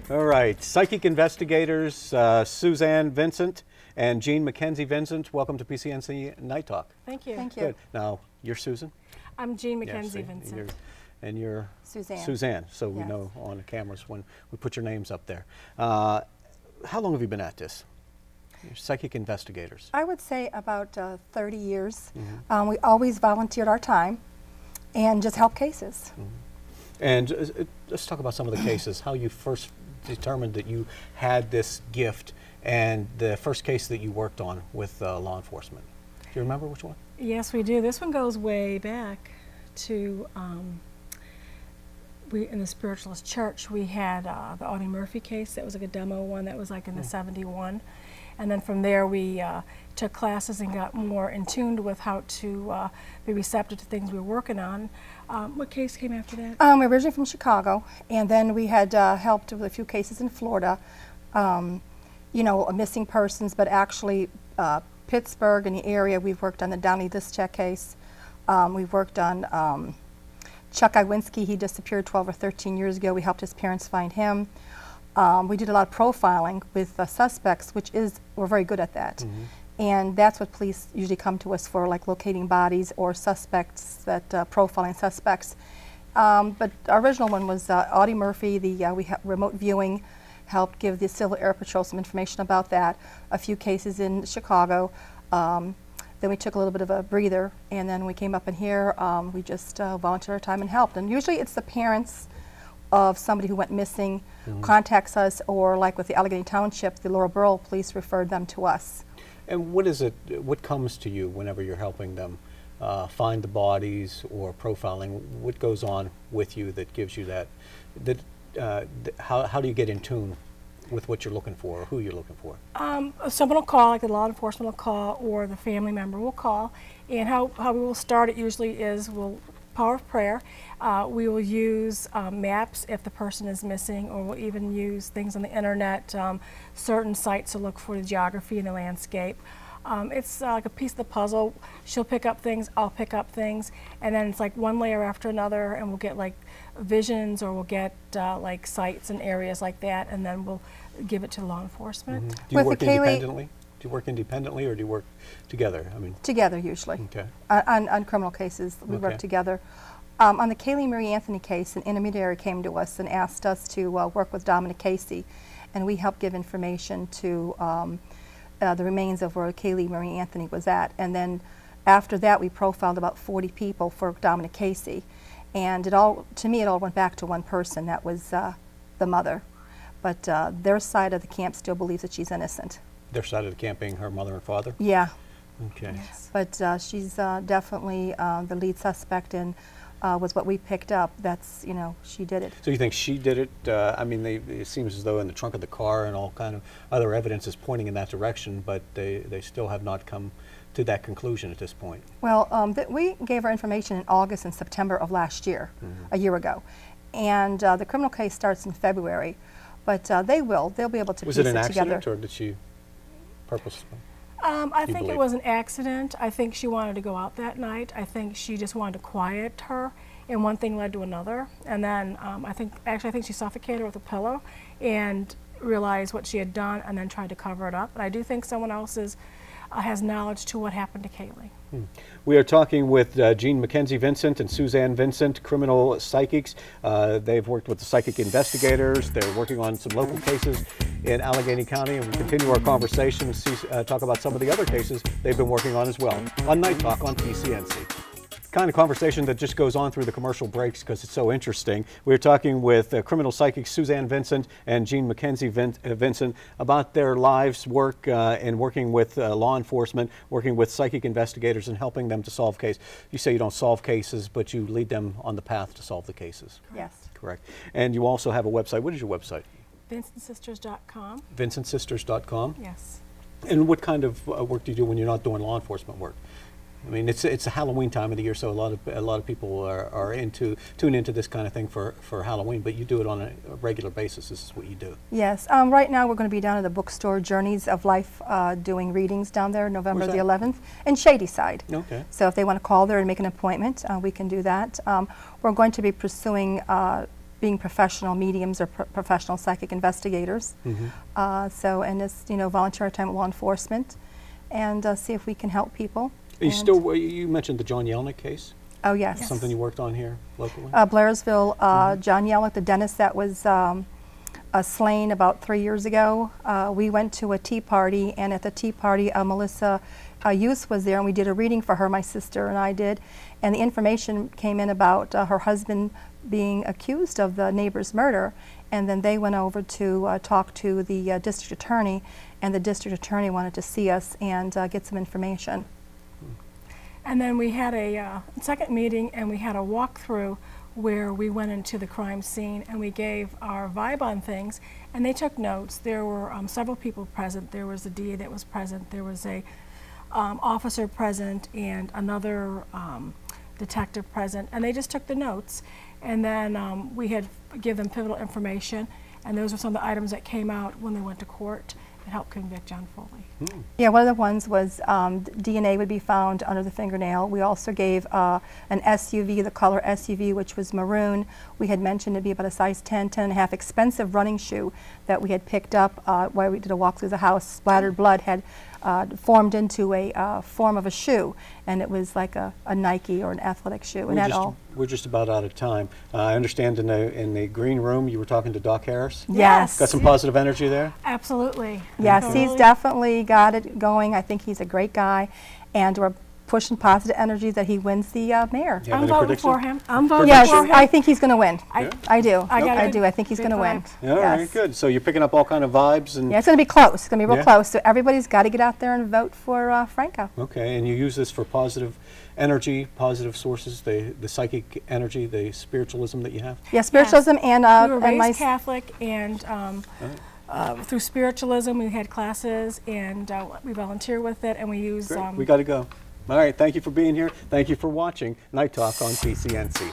All right, psychic investigators Suzanne Vincent and Jean Mackenzie Vincent. Welcome to PCNC Night Talk. Thank you. Thank you. Good. Now, you're Susan? I'm Jean Mackenzie Yes, Vincent. and you're Suzanne. Suzanne, so we Yes. know on the cameras when we put your names up there. How long have you been at this? You're psychic investigators. I would say about 30 years. We always volunteered our time and just helped cases. And let's talk about some of the cases, how you first determined that you had this gift and the first case that you worked on with law enforcement. Do you remember which one? Yes, we do. This one goes way back to, in the Spiritualist Church, we had the Audie Murphy case. That was like a demo one that was like in the 71. And then from there we took classes and got more in tune with how to be receptive to things we were working on. What case came after that? We're originally from Chicago, and then we had helped with a few cases in Florida. You know, missing persons, but actually Pittsburgh and the area, we've worked on the Downey Lischek case. We've worked on Chuck Iwinski. He disappeared 12 or 13 years ago. We helped his parents find him. We did a lot of profiling with suspects, we're very good at that. And that's what police usually come to us for, like locating bodies or suspects, that profiling suspects. But our original one was Audie Murphy. We had remote viewing, helped give the Civil Air Patrol some information about that. A few cases in Chicago. Then we took a little bit of a breather, and then we came up in here. We just volunteered our time and helped. And usually it's the parents of somebody who went missing contacts us, or like with the Allegheny Township, the Laurel Borough Police referred them to us. And what is it, what comes to you whenever you're helping them find the bodies or profiling? What goes on with you that gives you that, how do you get in tune with what you're looking for or who you're looking for? Someone will call, like the law enforcement will call, or the family member will call. And how we will start it usually is power of prayer. We will use maps if the person is missing, or we'll even use things on the internet, certain sites to look for the geography and the landscape. It's like a piece of the puzzle. She'll pick up things, I'll pick up things, and then it's like one layer after another, and we'll get like visions, or we'll get like sites and areas like that, and then we'll give it to law enforcement. Do you work independently? Do you work independently, or do you work together? I mean, together usually. Okay. On criminal cases, we work together. On the Kaylee Marie Anthony case, an intermediary came to us and asked us to work with Dominic Casey, and we helped give information to the remains of where Kaylee Marie Anthony was at. And then after that, we profiled about 40 people for Dominic Casey, and to me, it all went back to one person. That was the mother, but their side of the camp still believes that she's innocent. Their side of the camp being her mother and father? Yeah. Okay. Yes. But she's definitely the lead suspect, and was what we picked up. That's, you know, she did it. So you think she did it? I mean, it seems as though in the trunk of the car and all kind of other evidence is pointing in that direction, but they still have not come to that conclusion at this point. Well, we gave our information in August and September of last year, a year ago. And the criminal case starts in February, but they'll be able to piece it together. Was it an accident, or did she purposely? I think it was an accident. I think she wanted to go out that night. I think she just wanted to quiet her, and one thing led to another. And then I think she suffocated her with a pillow and realized what she had done, and then tried to cover it up. But I do think someone else has knowledge to what happened to Kaylee. We are talking with Jean Mackenzie Vincent and Suzanne Vincent, criminal psychics. They've worked with the psychic investigators. They're working on some local cases in Allegheny County, and we'll continue our conversation and talk about some of the other cases they've been working on as well on Night Talk on PCNC. Kind of conversation that just goes on through the commercial breaks because it's so interesting. We're talking with criminal psychics Suzanne Vincent and Jean Mackenzie Vincent about their lives' work in working with law enforcement, working with psychic investigators and helping them to solve cases. You say you don't solve cases, but you lead them on the path to solve the cases. Yes. Correct. And you also have a website. What is your website? VincentSisters.com. VincentSisters.com? Yes. And what kind of work do you do when you're not doing law enforcement work? I mean, it's a Halloween time of the year, so a lot of people are tune into this kind of thing for Halloween. But you do it on a regular basis. This is what you do. Yes. Right now, we're going to be down at the bookstore Journeys of Life doing readings down there, November the 11th, in Shadyside. Okay. So if they want to call there and make an appointment, we can do that. We're going to be pursuing being professional mediums or professional psychic investigators. And it's, you know, volunteer time at law enforcement, and see if we can help people. Are you still, you mentioned the John Yelnick case? Oh, yes. Something you worked on here locally? Blairsville, John Yelnick, the dentist that was slain about 3 years ago. We went to a tea party, and at the tea party, Melissa Youth was there, and we did a reading for her, my sister and I did, and the information came in about her husband being accused of the neighbor's murder, and then they went over to talk to the district attorney, and the district attorney wanted to see us and get some information. And then we had a second meeting, and we had a walkthrough where we went into the crime scene and we gave our vibe on things, and they took notes. There were several people present. There was a DA that was present. There was a officer present and another detective present, and they just took the notes. And then we had give them pivotal information, and those were some of the items that came out when they went to court and helped convict John Foley. Yeah, one of the ones was DNA would be found under the fingernail. We also gave an SUV, the color SUV, which was maroon. We had mentioned it'd be about a size 10, 10.5, expensive running shoe that we had picked up while we did a walk through the house. Splattered blood had formed into a form of a shoe, and it was like a Nike or an athletic shoe. And we're just about out of time. I understand in the green room you were talking to Doc Harris? Yes. Got some positive energy there? Absolutely. Yes, Totally. he's definitely got it going. I think he's a great guy, and we're pushing positive energy that he wins the mayor. You have I'm any voting prediction? for him. I'm voting Yes, for him. I think he's going to win. Yeah. I do. I do. I think he's big going to win. vibe. All right, Yes. good. So you're picking up all kind of vibes, and Yeah, it's going to be close. It's going to be real Yeah. close. So everybody's got to get out there and vote for Franco. okay, and you use this for positive energy, positive sources, the psychic energy, the spiritualism that you have. Yeah, spiritualism and We were and raised Catholic, and through spiritualism we had classes, and we volunteer with it, and we use. Great. We got to go. All right, thank you for being here. Thank you for watching Night Talk on TCNC.